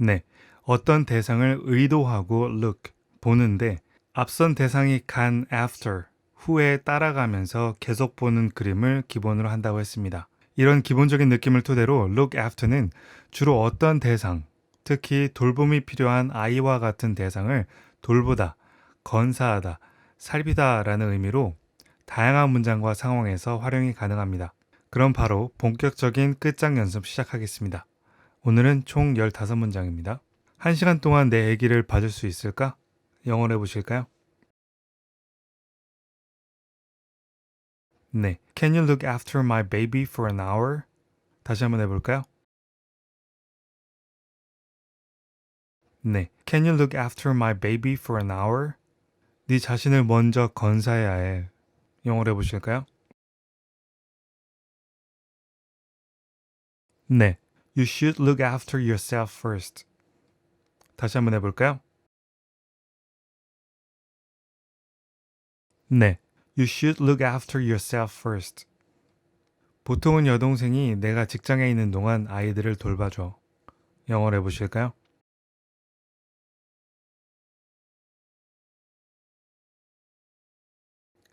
네, 어떤 대상을 의도하고 look, 보는데 앞선 대상이 간 after, 후에 따라가면서 계속 보는 그림을 기본으로 한다고 했습니다. 이런 기본적인 느낌을 토대로 look after는 주로 어떤 대상, 특히 돌봄이 필요한 아이와 같은 대상을 돌보다, 건사하다, 살피다 라는 의미로 다양한 문장과 상황에서 활용이 가능합니다. 그럼 바로 본격적인 끝장 연습 시작하겠습니다. 오늘은 총 15문장입니다. 1시간 동안 내 아기를 봐줄 수 있을까? 영어로 해보실까요? 네. Can you look after my baby for an hour? 다시 한번 해볼까요? 네. Can you look after my baby for an hour? 네 자신을 먼저 건사해야 해. 영어로 해보실까요? 네. You should look after yourself first. 다시 한번 해볼까요? 네. You should look after yourself first. 보통은 여동생이 내가 직장에 있는 동안 아이들을 돌봐줘. 영어로 해보실까요?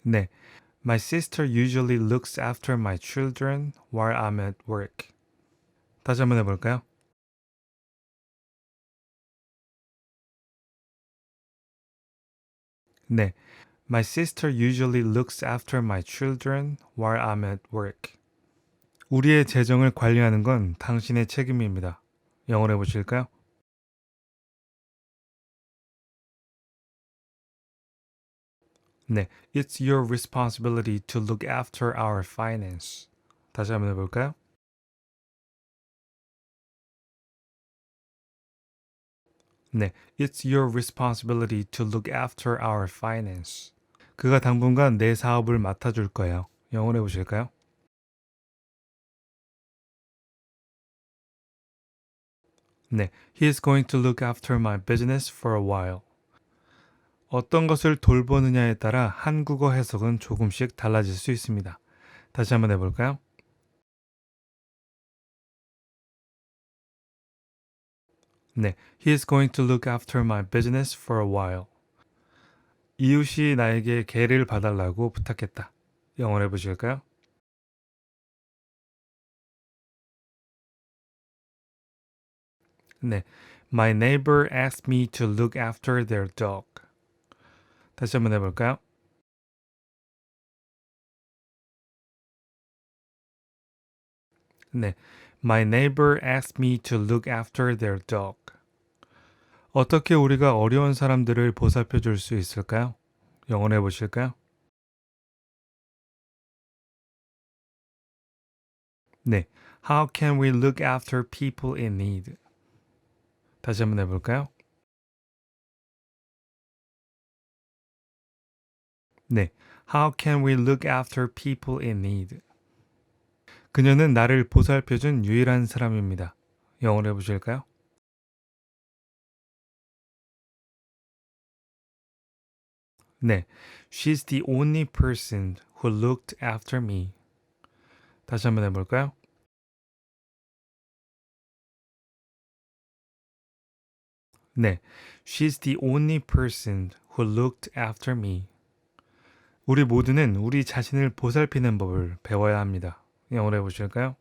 네. My sister usually looks after my children while I'm at work. 다시 한번 해볼까요? 네. My sister usually looks after my children while I'm at work. 우리의 재정을 관리하는 건 당신의 책임입니다. 영어로 해보실까요? 네. It's your responsibility to look after our finance. 다시 한번 해볼까요? 네. It's your responsibility to look after our finance. 그가 당분간 내 사업을 맡아줄 거예요. 영어로 해보실까요? 네. He is going to look after my business for a while. 어떤 것을 돌보느냐에 따라 한국어 해석은 조금씩 달라질 수 있습니다. 다시 한번 해볼까요? 네. He is going to look after my business for a while. 이웃이 나에게 개를 봐달라고 부탁했다. 영어로 해보실까요? 네. My neighbor asked me to look after their dog. 다시 한번 해볼까요? 네. My neighbor asked me to look after their dog. 어떻게 우리가 어려운 사람들을 보살펴 줄 수 있을까요? 영어로 해보실까요? 네. How can we look after people in need? 다시 한번 해볼까요? 네. How can we look after people in need? 그녀는 나를 보살펴준 유일한 사람입니다. 영어로 해보실까요? 네. She's the only person who looked after me. 다시 한번 해볼까요? 네. She's the only person who looked after me. 우리 모두는 우리 자신을 보살피는 법을 배워야 합니다. 영어로 해보실까요?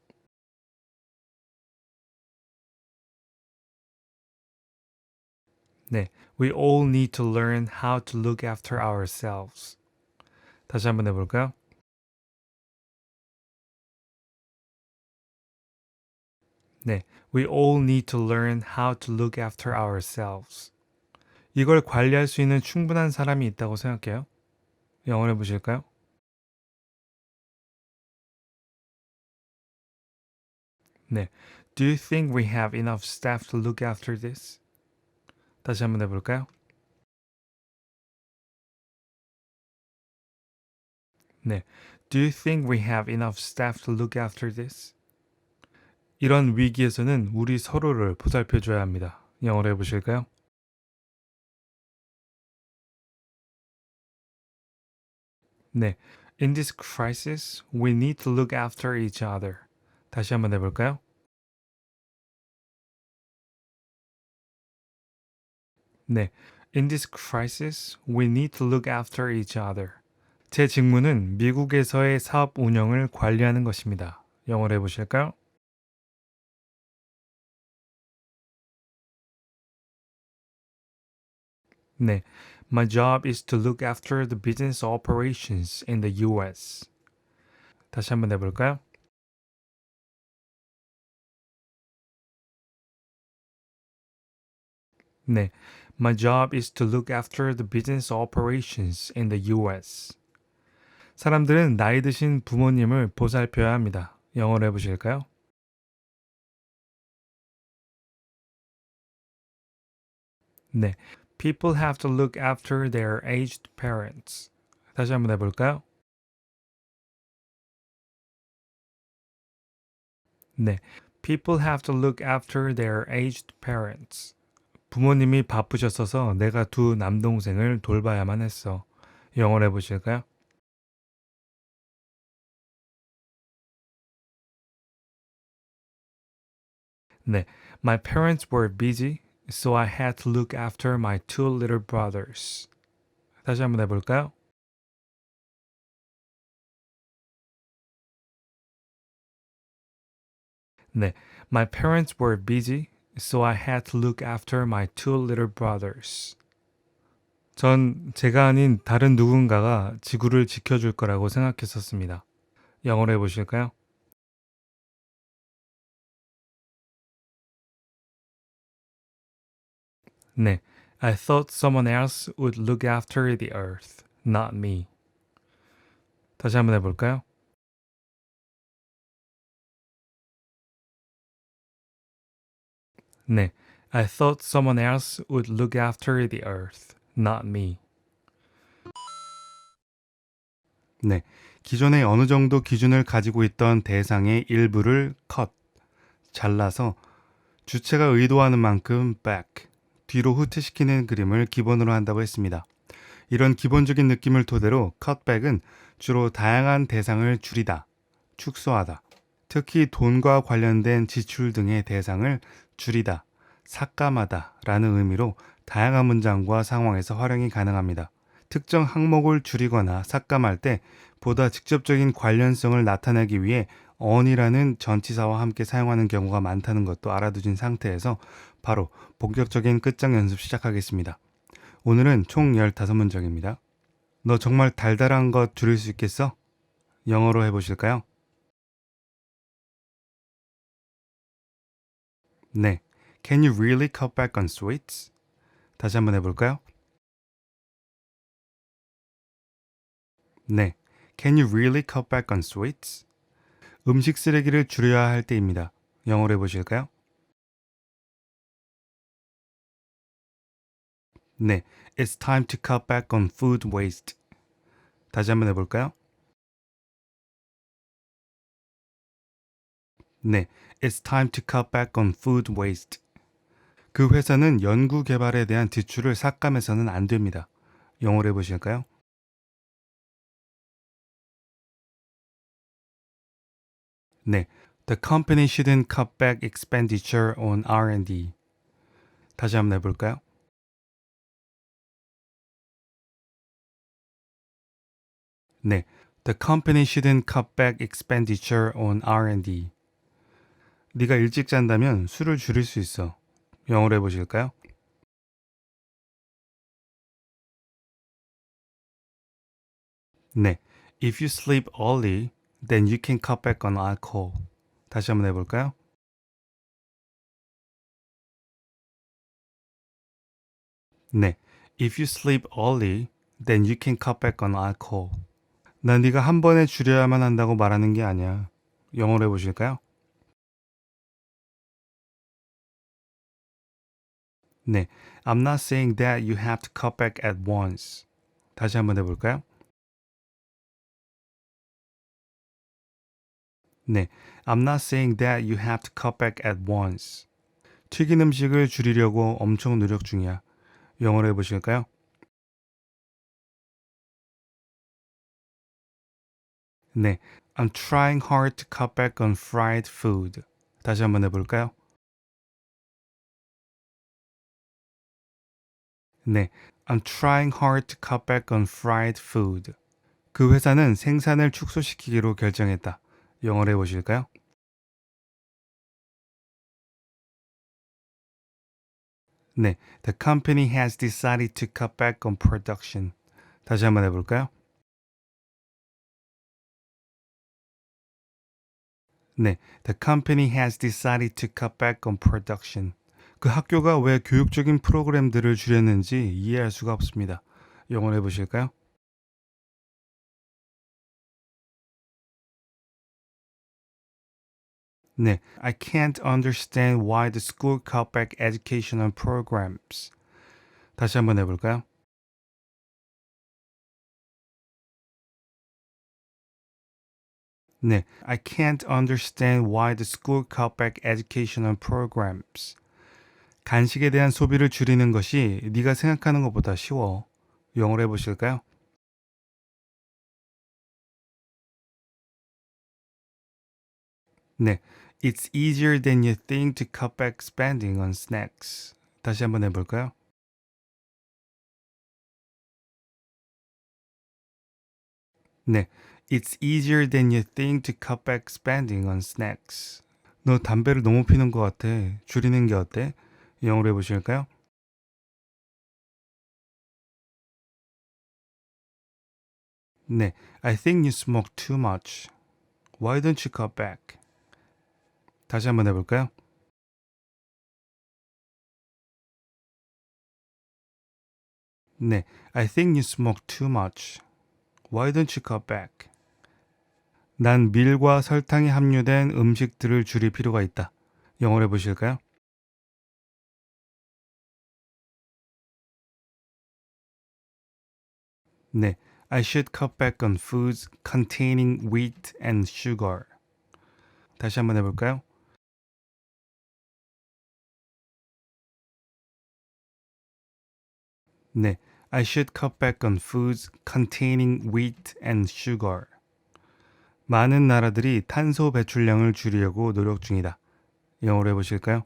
네. We all need to learn how to look after ourselves. 다시 한번 해볼까요? 네. We all need to learn how to look after ourselves. 이걸 관리할 수 있는 충분한 사람이 있다고 생각해요? 영어로 해보실까요? 네. Do you think we have enough staff to look after this? 다시 한번 해볼까요? 네. Do you think we have enough staff to look after this? 이런 위기에서는 우리 서로를 보살펴줘야 합니다. 영어로 해보실까요? 네. In this crisis, we need to look after each other. 다시 한번 해볼까요? 네. In this crisis, we need to look after each other. 제 직무는 미국에서의 사업 운영을 관리하는 것입니다. 영어로 해보실까요? 네. My job is to look after the business operations in the US. 다시 한번 해볼까요? 네. My job is to look after the business operations in the US. 사람들은 나이 드신 부모님을 보살펴야 합니다. 영어로 해보실까요? 네. People have to look after their aged parents. 다시 한번 해볼까요? 네. People have to look after their aged parents. 부모님이 바쁘셨어서 내가 두 남동생을 돌봐야만 했어. 영어로 해보실까요? 네. My parents were busy, so I had to look after my two little brothers. 다시 한번 해볼까요? 네. My parents were busy, so I had to look after my two little brothers. 전 제가 아닌 다른 누군가가 지구를 지켜줄 거라고 생각했었습니다. 영어로 해보실까요? 네. I thought someone else would look after the earth, not me. 다시 한번 해볼까요? 네. I thought someone else would look after the earth, not me. 네. 기존에 어느 정도 기준을 가지고 있던 대상의 일부를 cut, 잘라서 주체가 의도하는 만큼 back, 뒤로 후퇴시키는 그림을 기본으로 한다고 했습니다. 이런 기본적인 느낌을 토대로 cutback은 주로 다양한 대상을 줄이다, 축소하다, 특히 돈과 관련된 지출 등의 대상을 줄이다, 삭감하다 라는 의미로 다양한 문장과 상황에서 활용이 가능합니다. 특정 항목을 줄이거나 삭감할 때 보다 직접적인 관련성을 나타내기 위해 on이라는 전치사와 함께 사용하는 경우가 많다는 것도 알아두신 상태에서 바로 본격적인 끝장 연습 시작하겠습니다. 오늘은 총 15문장입니다. 너 정말 달달한 것 줄일 수 있겠어? 영어로 해보실까요? 네. Can you really cut back on sweets? 다시 한번 해볼까요? 네. Can you really cut back on sweets? 음식 쓰레기를 줄여야 할 때입니다. 영어로 해보실까요? 네. It's time to cut back on food waste. 다시 한번 해볼까요? 네. It's time to cut back on food waste. 그 회사는 연구 개발에 대한 지출을 삭감해서는 안 됩니다. 영어로 해보실까요? 네. The company shouldn't cut back expenditure on R&D. 다시 한번 해볼까요? 네. The company shouldn't cut back expenditure on R&D. 네가 일찍 잔다면 술을 줄일 수 있어. 영어로 해보실까요? 네. If you sleep early, then you can cut back on alcohol. 다시 한번 해볼까요? 네. If you sleep early, then you can cut back on alcohol. 난 네가 한 번에 줄여야만 한다고 말하는 게 아니야. 영어로 해보실까요? 네. I'm not saying that you have to cut back at once. 다시 한번 해볼까요? 네. I'm not saying that you have to cut back at once. 튀긴 음식을 줄이려고 엄청 노력 중이야. 영어로 해보실까요? 네. I'm trying hard to cut back on fried food. 다시 한번 해볼까요? 네, I'm trying hard to cut back on fried food. 그 회사는 생산을 축소시키기로 결정했다. 영어로 해보실까요? 네, the company has decided to cut back on production. 다시 한번 해볼까요? 네, the company has decided to cut back on production. 그 학교가 왜 교육적인 프로그램들을 줄였는지 이해할 수가 없습니다. 영어로 해보실까요? 네, I can't understand why the school cut back educational programs. 다시 한번 해볼까요? 네, I can't understand why the school cut back educational programs. 간식에 대한 소비를 줄이는 것이 네가 생각하는 것보다 쉬워. 영어로 해보실까요? 네, it's easier than you think to cut back spending on snacks. 다시 한번 해볼까요? 네, it's easier than you think to cut back spending on snacks. 너 담배를 너무 피는 것 같아. 줄이는 게 어때? 영어로 해보실까요? 네, I think you smoke too much. Why don't you cut back? 다시 한번 해볼까요? 네, I think you smoke too much. Why don't you cut back? 난 밀과 설탕이 함유된 음식들을 줄일 필요가 있다. 영어로 해보실까요? 네, I should cut back on foods containing wheat and sugar. 다시 한번 해볼까요? 네, I should cut back on foods containing wheat and sugar. 많은 나라들이 탄소 배출량을 줄이려고 노력 중이다. 영어로 해보실까요?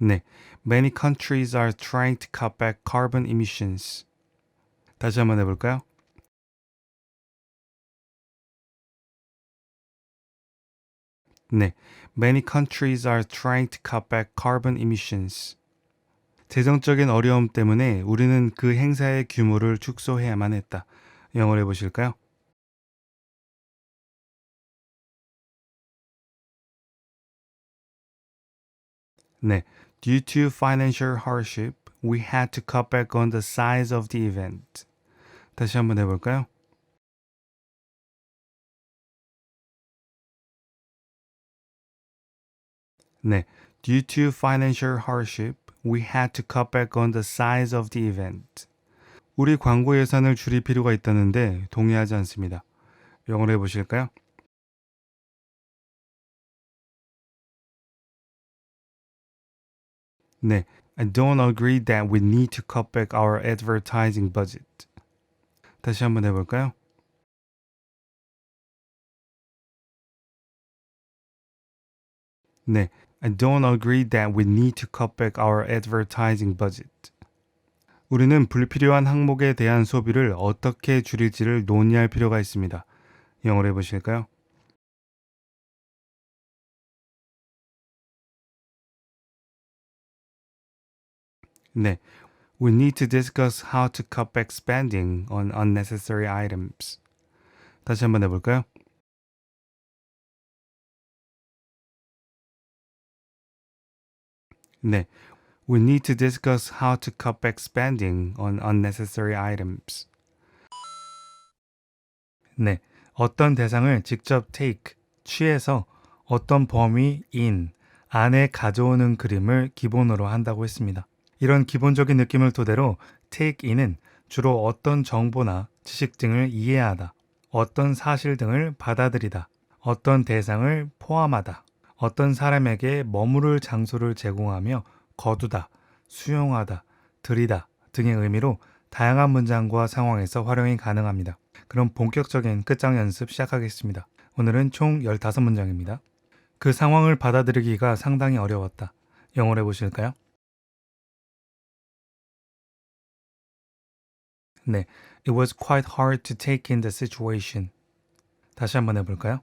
네, many countries are trying to cut back carbon emissions. 다시 한번 해볼까요? 네, many countries are trying to cut back carbon emissions. 재정적인 어려움 때문에 우리는 그 행사의 규모를 축소해야만 했다. 영어로 해보실까요? 네, due to financial hardship, we had to cut back on the size of the event. 다시 한번 해볼까요? 네, due to financial hardship, we had to cut back on the size of the event. 우리 광고 예산을 줄일 필요가 있다는데 동의하지 않습니다. 영어로 해보실까요? 네, I don't agree that we need to cut back our advertising budget. 다시 한번 해볼까요? 네, I don't agree that we need to cut back our advertising budget. 우리는 불필요한 항목에 대한 소비를 어떻게 줄일지를 논의할 필요가 있습니다. 영어로 해보실까요? 네, we need to discuss how to cut back spending on unnecessary items. 다시 한번 해볼까요? 네, we need to discuss how to cut back spending on unnecessary items. 네, 어떤 대상을 직접 take, 취해서 어떤 범위 in, 안에 가져오는 그림을 기본으로 한다고 했습니다. 이런 기본적인 느낌을 토대로 take in은 주로 어떤 정보나 지식 등을 이해하다, 어떤 사실 등을 받아들이다, 어떤 대상을 포함하다, 어떤 사람에게 머무를 장소를 제공하며 거두다, 수용하다, 들이다 등의 의미로 다양한 문장과 상황에서 활용이 가능합니다. 그럼 본격적인 끝장 연습 시작하겠습니다. 오늘은 총 15문장입니다. 그 상황을 받아들이기가 상당히 어려웠다. 영어로 해보실까요? 네, it was quite hard to take in the situation. 다시 한번 해볼까요?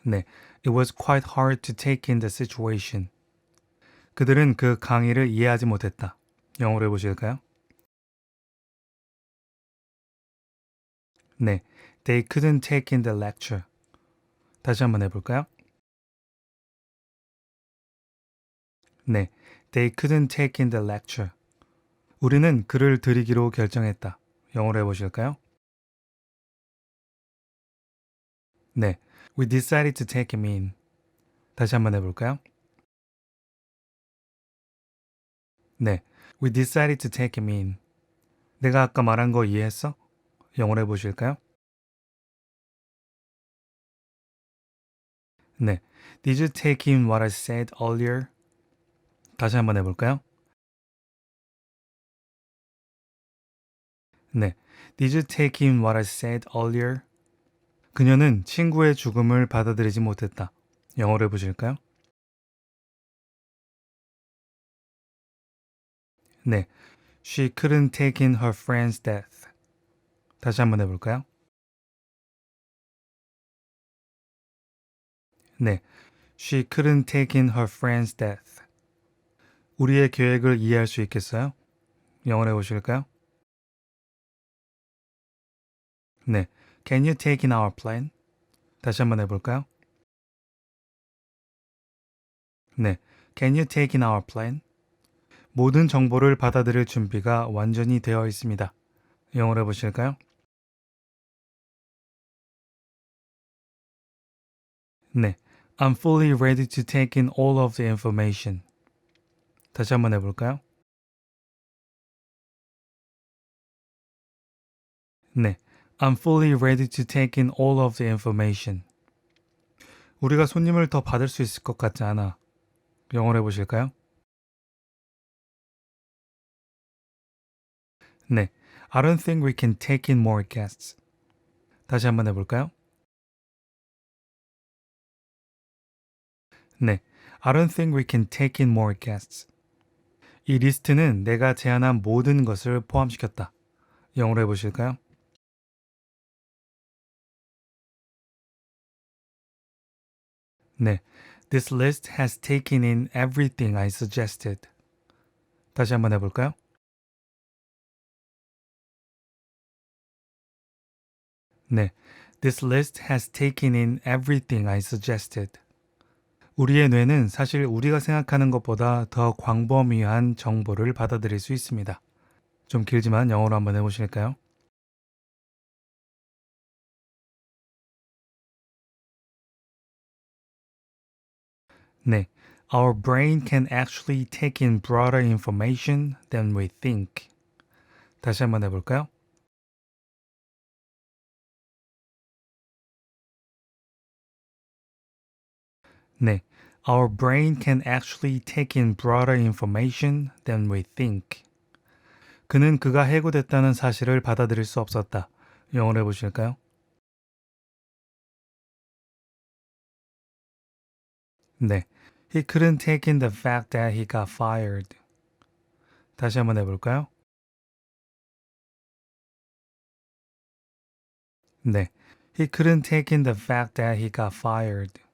네, it was quite hard to take in the situation. 그들은 그 강의를 이해하지 못했다. 영어로 해보실까요? 네, they couldn't take in the lecture. 다시 한번 해볼까요? 네, they couldn't take in the lecture. 우리는 글을 드리기로 결정했다. 영어로 해보실까요? 네, we decided to take him in. 다시 한번 해볼까요? 네, we decided to take him in. 내가 아까 말한 거 이해했어? 영어로 해보실까요? 네, did you take in what I said earlier? 다시 한번 해볼까요? 네, did you take in what I said earlier? 그녀는 친구의 죽음을 받아들이지 못했다. 영어로 해보실까요? 네, she couldn't take in her friend's death. 다시 한번 해볼까요? 네, she couldn't take in her friend's death. 우리의 계획을 이해할 수 있겠어요? 영어로 해보실까요? 네, can you take in our plan? 다시 한번 해볼까요? 네, can you take in our plan? 모든 정보를 받아들일 준비가 완전히 되어 있습니다. 영어로 해보실까요? 네, I'm fully ready to take in all of the information. 다시 한번 해볼까요? 네, I'm fully ready to take in all of the information. 우리가 손님을 더 받을 수 있을 것 같지 않아. 영어로 해보실까요? 네, I don't think we can take in more guests. 다시 한번 해볼까요? 네, I don't think we can take in more guests. 이 리스트는 내가 제안한 모든 것을 포함시켰다. 영어로 해보실까요? 네, this list has taken in everything I suggested. 다시 한번 해볼까요? 네, this list has taken in everything I suggested. 우리의 뇌는 사실 우리가 생각하는 것보다 더 광범위한 정보를 받아들일 수 있습니다. 좀 길지만 영어로 한번 해보실까요? 네, our brain can actually take in broader information than we think. 다시 한번 해볼까요? 네, our brain can actually take in broader information than we think. 그는 그가 해고됐다는 사실을 받아들일 수 없었다. 영어로 해보실까요? 네, he couldn't take in the fact that he got fired. 다시 한번 해볼까요? 네, he couldn't take in the fact that he got fired.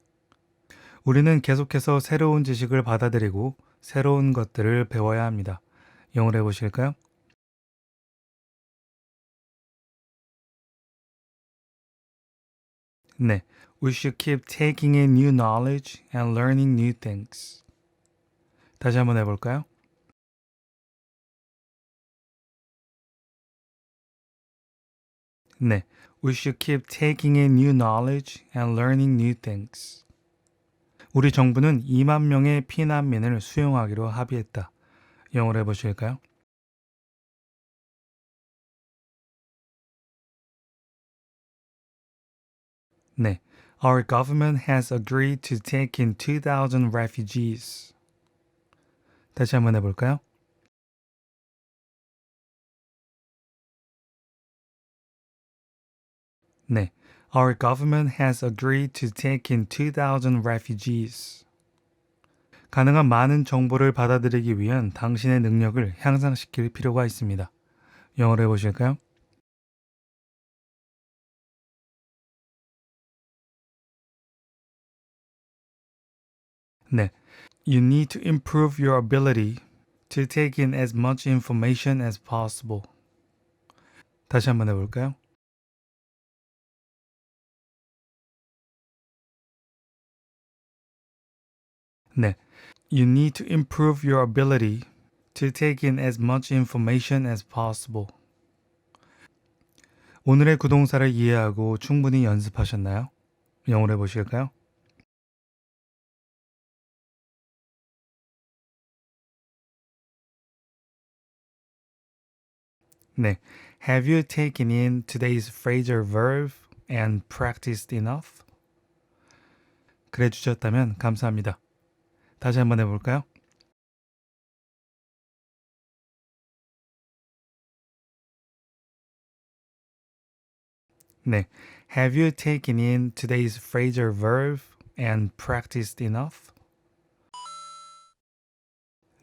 우리는 계속해서 새로운 지식을 받아들이고 새로운 것들을 배워야 합니다. 영어로 해보실까요? 네, we should keep taking in new knowledge and learning new things. 다시 한번 해볼까요? 네, we should keep taking in new knowledge and learning new things. 우리 정부는 2만 명의 피난민을 수용하기로 합의했다. 영어로 해보실까요? 네, our government has agreed to take in 2,000 refugees. 다시 한번 해볼까요? 네, Our government has agreed to take in 2,000 refugees. 가능한 많은 정보를 받아들이기 위한 당신의 능력을 향상시킬 필요가 있습니다. 영어로 해보실까요? 네. You need to improve your ability to take in as much information as possible. 다시 한번 해볼까요? 네. You need to improve your ability to take in as much information as possible. 오늘의 구동사를 이해하고 충분히 연습하셨나요? 영어로 해보실까요? 네. Have you taken in today's phrasal verb and practiced enough? 그래 주셨다면 감사합니다. 다시 한번 해볼까요? 네. Have you taken in today's phrasal verb and practiced enough?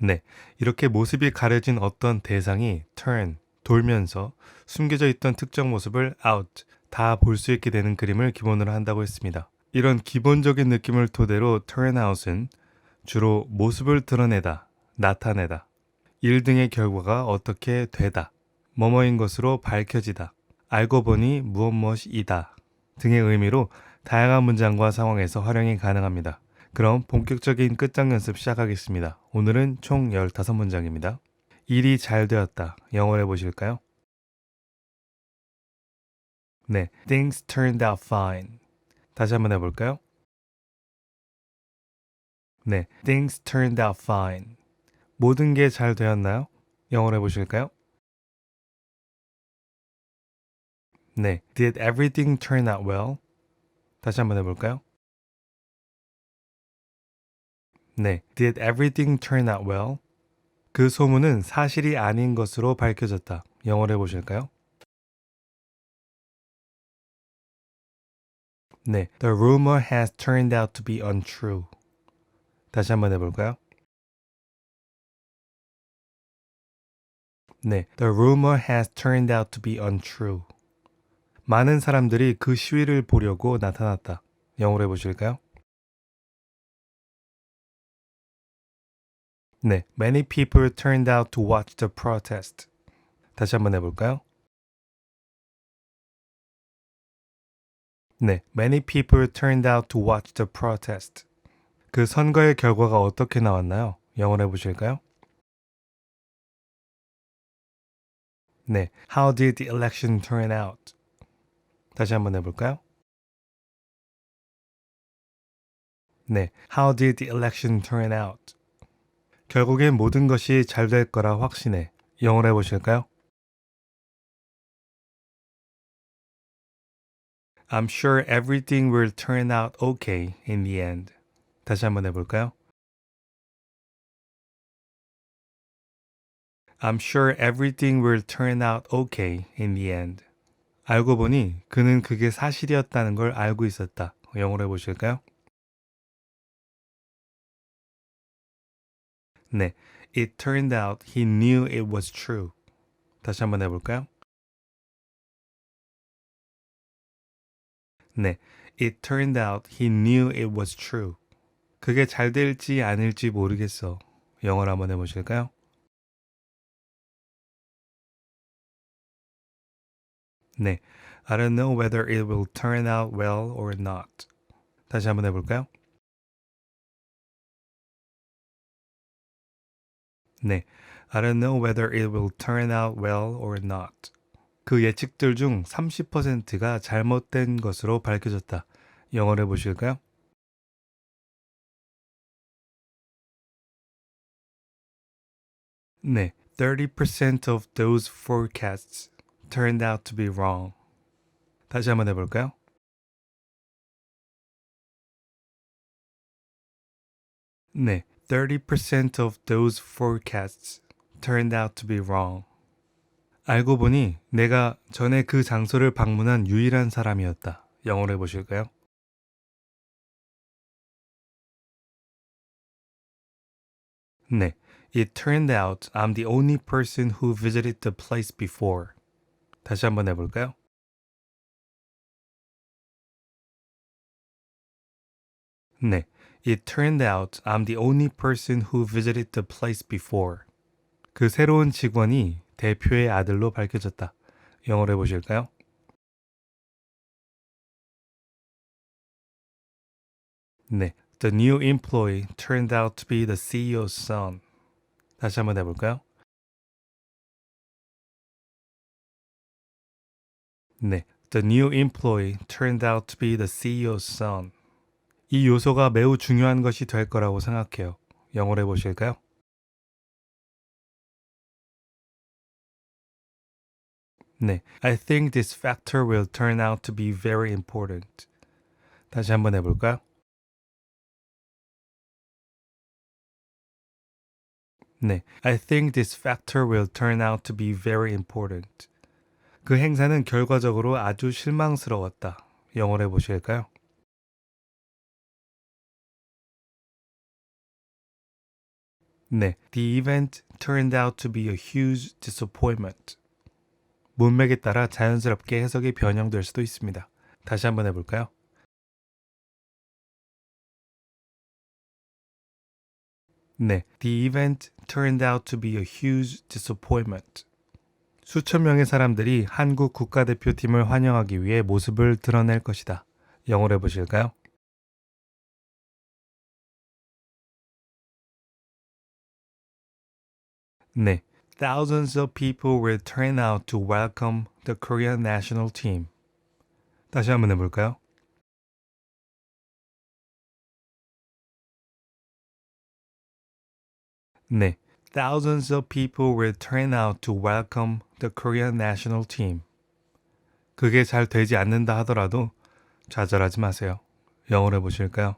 네. 이렇게 모습이 가려진 어떤 대상이 turn, 돌면서 숨겨져 있던 특정 모습을 out, 다 볼 수 있게 되는 그림을 기본으로 한다고 했습니다. 이런 기본적인 느낌을 토대로 turn out은 주로 모습을 드러내다, 나타내다, 일 등의 결과가 어떻게 되다, 뭐뭐인 것으로 밝혀지다, 알고 보니 무엇 무엇이다 등의 의미로 다양한 문장과 상황에서 활용이 가능합니다. 그럼 본격적인 끝장 연습 시작하겠습니다. 오늘은 총 15문장입니다. 일이 잘 되었다. 영어로 해보실까요? 네, Things turned out fine. 다시 한번 해볼까요? 네, Things turned out fine. 모든 게 잘 되었나요? 영어로 해보실까요? 네, Did everything turn out well? 다시 한번 해볼까요? 네, Did everything turn out well? 그 소문은 사실이 아닌 것으로 밝혀졌다. 영어로 해보실까요? 네, The rumor has turned out to be untrue. 다시 한번 해볼까요? 네, The rumor has turned out to be untrue. 많은 사람들이 그 시위를 보려고 나타났다. 영어로 해보실까요? 네, Many people turned out to watch the protest. 다시 한번 해볼까요? 네, Many people turned out to watch the protest. 그 선거의 결과가 어떻게 나왔나요? 영어로 해보실까요? 네, How did the election turn out? 다시 한번 해볼까요? 네, How did the election turn out? 결국엔 모든 것이 잘 될 거라 확신해. 영어로 해보실까요? I'm sure everything will turn out okay in the end. 다시 한번 해볼까요? I'm sure everything will turn out okay in the end. 알고 보니 그는 그게 사실이었다는 걸 알고 있었다. 영어로 해보실까요? 네, It turned out he knew it was true. 다시 한번 해볼까요? 네, It turned out he knew it was true. 그게 잘 될지 아닐지 모르겠어. 영어로 한번 해보실까요? 네, I don't know whether it will turn out well or not. 다시 한번 해볼까요? 네, I don't know whether it will turn out well or not. 그 예측들 중 30%가 잘못된 것으로 밝혀졌다. 영어로 해보실까요? 네, 30% of those forecasts turned out to be wrong. 다시 한번 해볼까요? 네, 30% of those forecasts turned out to be wrong. 알고 보니 내가 전에 그 장소를 방문한 유일한 사람이었다. 영어로 해보실까요? 네. It turned out I'm the only person who visited the place before. 다시 한번 해볼까요? 네. It turned out I'm the only person who visited the place before. 그 새로운 직원이 대표의 아들로 밝혀졌다. 영어로 해보실까요? 네. The new employee turned out to be the CEO's son. 다시 한번 해볼까요? 네. The new employee turned out to be the CEO's son. 이 요소가 매우 중요한 것이 될 거라고 생각해요. 영어로 해보실까요? 네. I think this factor will turn out to be very important. 다시 한번 해볼까요? 네. I think this factor will turn out to be very important. 그 행사는 결과적으로 아주 실망스러웠다. 영어로 해보실까요? 네. The event turned out to be a huge disappointment. 문맥에 따라 자연스럽게 해석이 변형될 수도 있습니다. 다시 한번 해볼까요? 네. The event turned out to be a huge disappointment. 수천 명의 사람들이 한국 국가대표팀을 환영하기 위해 모습을 드러낼 것이다. 영어로 해보실까요? 네. Thousands of people will turn out to welcome the Korean national team. 다시 한번 해볼까요? 네. Thousands of people will turn out to welcome the Korean national team. 그게 잘 되지 않는다 하더라도 좌절하지 마세요. 영어로 해보실까요?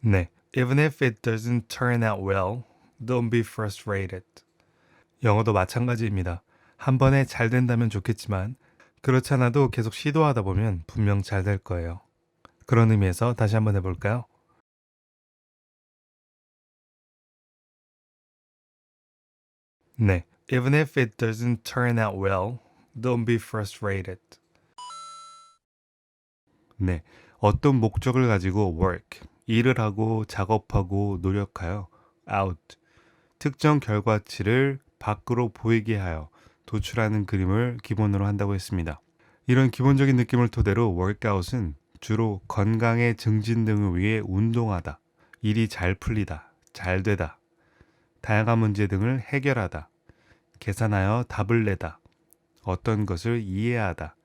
네. Even if it doesn't turn out well, don't be frustrated. 영어도 마찬가지입니다. 한 번에 잘 된다면 좋겠지만 그렇지 않아도 계속 시도하다 보면 분명 잘 될 거예요. 그런 의미에서 다시 한번 해볼까요? 네. Even if it doesn't turn out well, don't be frustrated. 네. 어떤 목적을 가지고 work, 일을 하고 작업하고 노력하여 out, 특정 결과치를 밖으로 보이게 하여 도출하는 그림을 기본으로 한다고 했습니다. 이런 기본적인 느낌을 토대로 workout은 주로 건강의 증진 등을 위해 운동하다, 일이 잘 풀리다, 잘 되다, 다양한 문제 등을 해결하다, 계산하여 답을 내다, 어떤 것을 이해하다,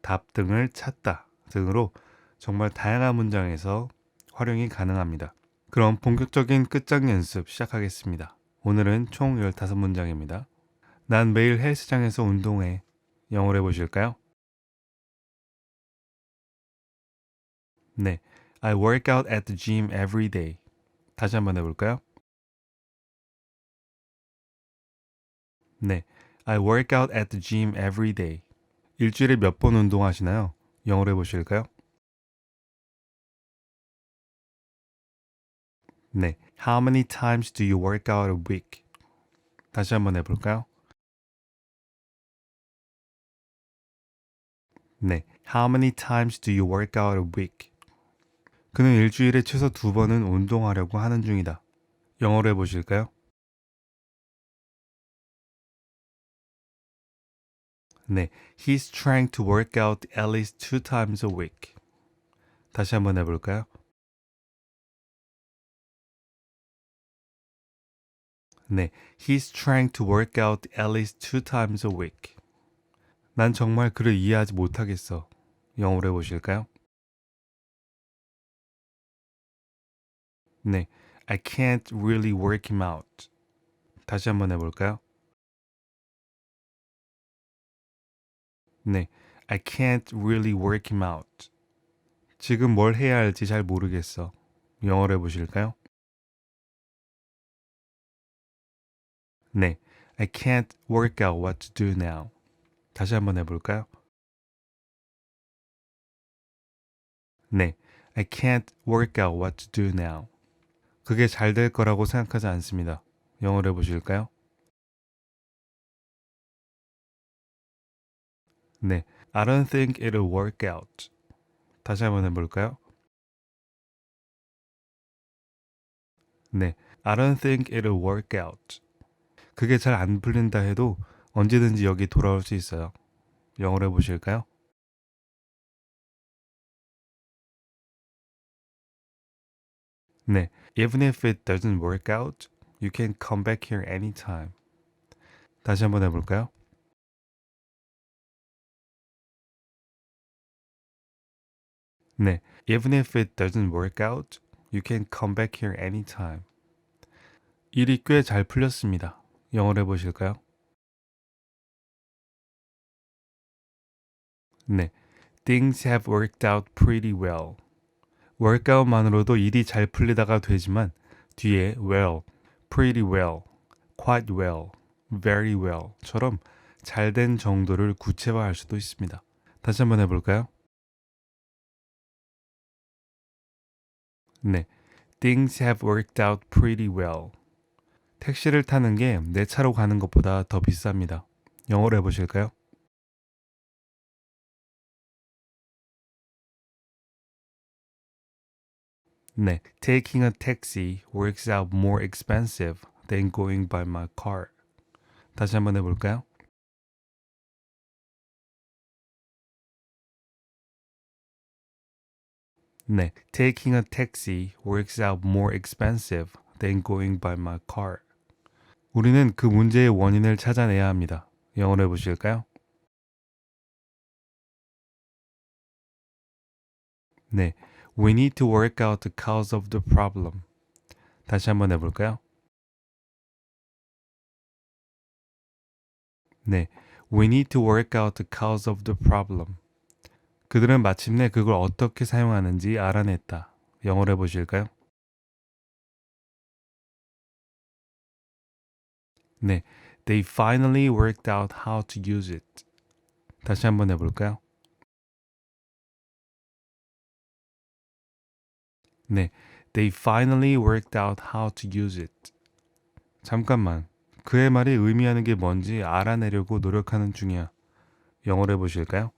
답 등을 찾다 등으로 정말 다양한 문장에서 활용이 가능합니다. 그럼 본격적인 끝장 연습 시작하겠습니다. 오늘은 총 15문장입니다. 난 매일 헬스장에서 운동해. 영어로 해보실까요? 네. I work out at the gym every day. 다시 한번 해볼까요? 네. I work out at the gym every day. 일주일에 몇 번 운동하시나요? 영어로 해보실까요? 네. How many times do you work out a week? 다시 한번 해볼까요? 네. How many times do you work out a week? 그는 일주일에 최소 2번은 운동하려고 하는 중이다. 영어로 해보실까요? 네. He's trying to work out at least 2 times a week. 다시 한번 해볼까요? 네. He's trying to work out at least 2 times a week. 난 정말 그를 이해하지 못하겠어. 영어로 해보실까요? 네. I can't really work him out. 다시 한번 해볼까요? 네. I can't really work him out. 지금 뭘 해야 할지 잘 모르겠어. 영어로 해보실까요? 네. I can't work out what to do now. 다시 한번 해볼까요? 네, I can't work out what to do now. 그게 잘 될 거라고 생각하지 않습니다. 영어로 해보실까요? 네, I don't think it'll work out. 다시 한번 해볼까요? 네, I don't think it'll work out. 그게 잘 안 풀린다 해도 언제든지 여기 돌아올 수 있어요. 영어로 해보실까요? 네, even if it doesn't work out, you can come back here anytime. 다시 한번 해볼까요? 네, even if it doesn't work out, you can come back here anytime. 일이 꽤 잘 풀렸습니다. 영어로 해보실까요? 네, things have worked out pretty well. workout만으로도 일이 잘 풀리다가 되지만 뒤에 well, pretty well, quite well, very well처럼 잘 된 정도를 구체화할 수도 있습니다. 다시 한번 해볼까요? 네, things have worked out pretty well. 택시를 타는 게 내 차로 가는 것보다 더 비쌉니다. 영어로 해보실까요? 네, taking a taxi works out more expensive than going by my car. 다시 한번 해볼까요? 네, taking a taxi works out more expensive than going by my car. 우리는 그 문제의 원인을 찾아내야 합니다. 영어로 해보실까요? 네, we need to work out the cause of the problem. 다시 한번 해볼까요? 네, we need to work out the cause of the problem. 그들은 마침내 그걸 어떻게 사용하는지 알아냈다. 영어로 해보실까요? 네, they finally worked out how to use it. 다시 한번 해볼까요? 네, they finally worked out how to use it. 잠깐만, 그의 말이 의미하는 게 뭔지 알아내려고 노력하는 중이야. 영어로 해보실까요?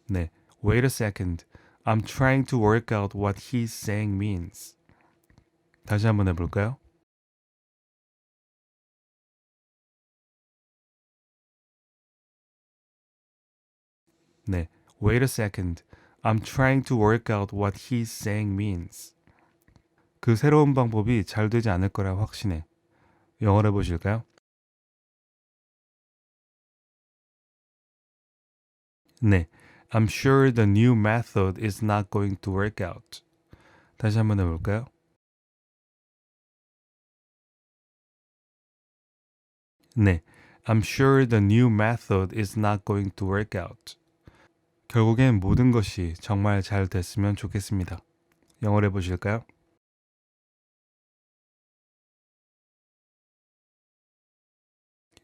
네, wait a second. I'm trying to work out what he's saying means. 다시 한번 해볼까요? 네, wait a second. I'm trying to work out what he's saying means. 그 새로운 방법이 잘 되지 않을 거라 확신해. 영어로 해보실까요? 네, I'm sure the new method is not going to work out. 다시 한번 해볼까요? 네, I'm sure the new method is not going to work out. 결국엔 모든 것이 정말 잘 됐으면 좋겠습니다. 영어로 해보실까요?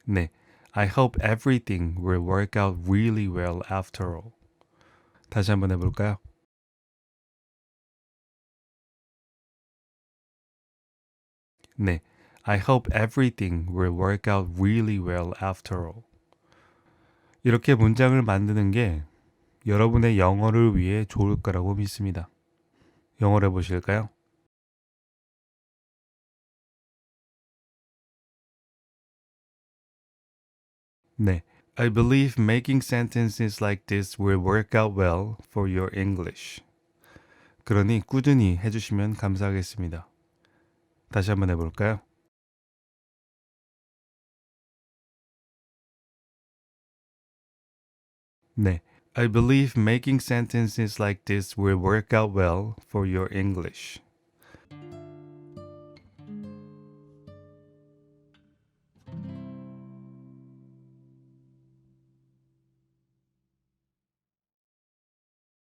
네, I hope everything will work out really well after all. 다시 한번 해볼까요? 네, I hope everything will work out really well after all. 이렇게 문장을 만드는 게 여러분의 영어를 위해 좋을 거라고 믿습니다. 영어로 해보실까요? 네, I believe making sentences like this will work out well for your English. 그러니 꾸준히 해주시면 감사하겠습니다. 영어로 해보실까요? 네, I believe making sentences like this will work out well for your English. 그러니 꾸준히 해주시면 감사하겠습니다. 다시 한번 해볼까요? 네, I believe making sentences like this will work out well for your English.